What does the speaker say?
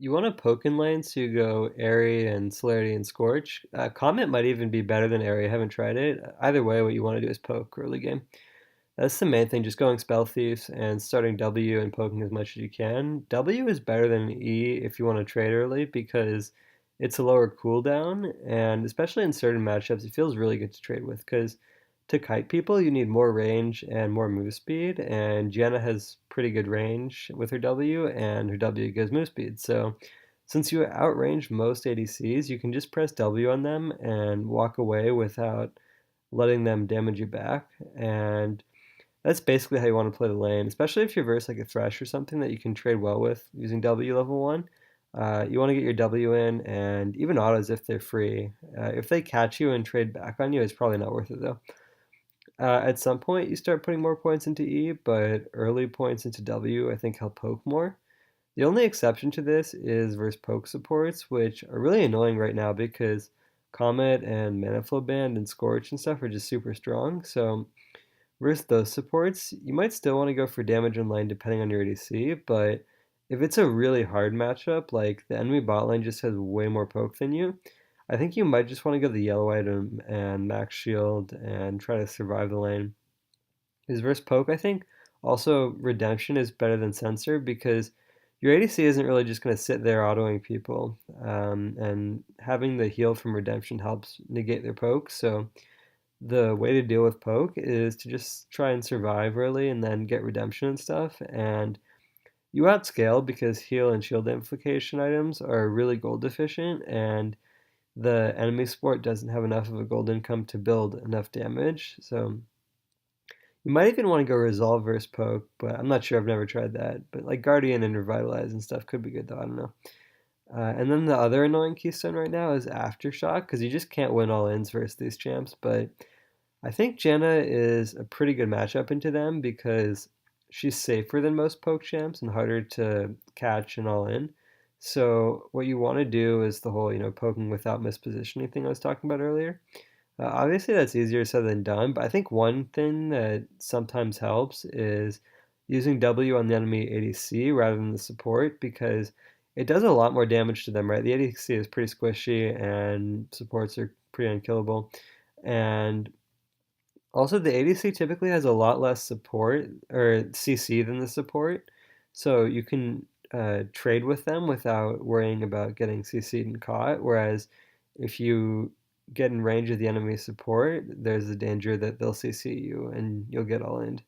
You want to poke in lane, so you go Airy and Celerity and Scorch. Comet might even be better than Airy. I haven't tried it. Either way, what you want to do is poke early game. That's the main thing, just going Spell Thieves and starting W and poking as much as you can. W is better than E if you want to trade early because it's a lower cooldown, and especially in certain matchups, it feels really good to trade with because to kite people, you need more range and more move speed, and Janna has pretty good range with her W, and her W gives move speed. So since you outrange most ADCs, you can just press W on them and walk away without letting them damage you back. And that's basically how you want to play the lane, especially if you're versus like a Thresh or something that you can trade well with using W level 1. You want to get your W in, and even autos if they're free. If they catch you and trade back on you, it's probably not worth it though. At some point, you start putting more points into E, but early points into W I think help poke more. The only exception to this is versus poke supports, which are really annoying right now because Comet and Mana Flow Band and Scorch and stuff are just super strong. So versus those supports, you might still want to go for damage in lane depending on your ADC, but if it's a really hard matchup, like the enemy bot lane just has way more poke than you, I think you might just want to go the yellow item and max shield and try to survive the lane. Because versus poke, I think also redemption is better than censor because your ADC isn't really just going to sit there autoing people, and having the heal from redemption helps negate their poke. So the way to deal with poke is to just try and survive early and then get redemption and stuff. And you outscale because heal and shield amplification items are really gold deficient, and the enemy support doesn't have enough of a gold income to build enough damage. So you might even want to go resolve versus poke, but I'm not sure. I've never tried that. But like Guardian and Revitalize and stuff could be good though. I don't know. And then the other annoying keystone right now is Aftershock because you just can't win all ins versus these champs. But I think Janna is a pretty good matchup into them because she's safer than most poke champs and harder to catch and all in. So what you want to do is the whole, poking without mispositioning thing I was talking about earlier. Obviously, that's easier said than done, but I think one thing that sometimes helps is using W on the enemy ADC rather than the support because it does a lot more damage to them, right? The ADC is pretty squishy and supports are pretty unkillable. And also, the ADC typically has a lot less support or CC than the support, so you can trade with them without worrying about getting CC'd and caught. Whereas if you get in range of the enemy support, there's a danger that they'll CC you and you'll get all in.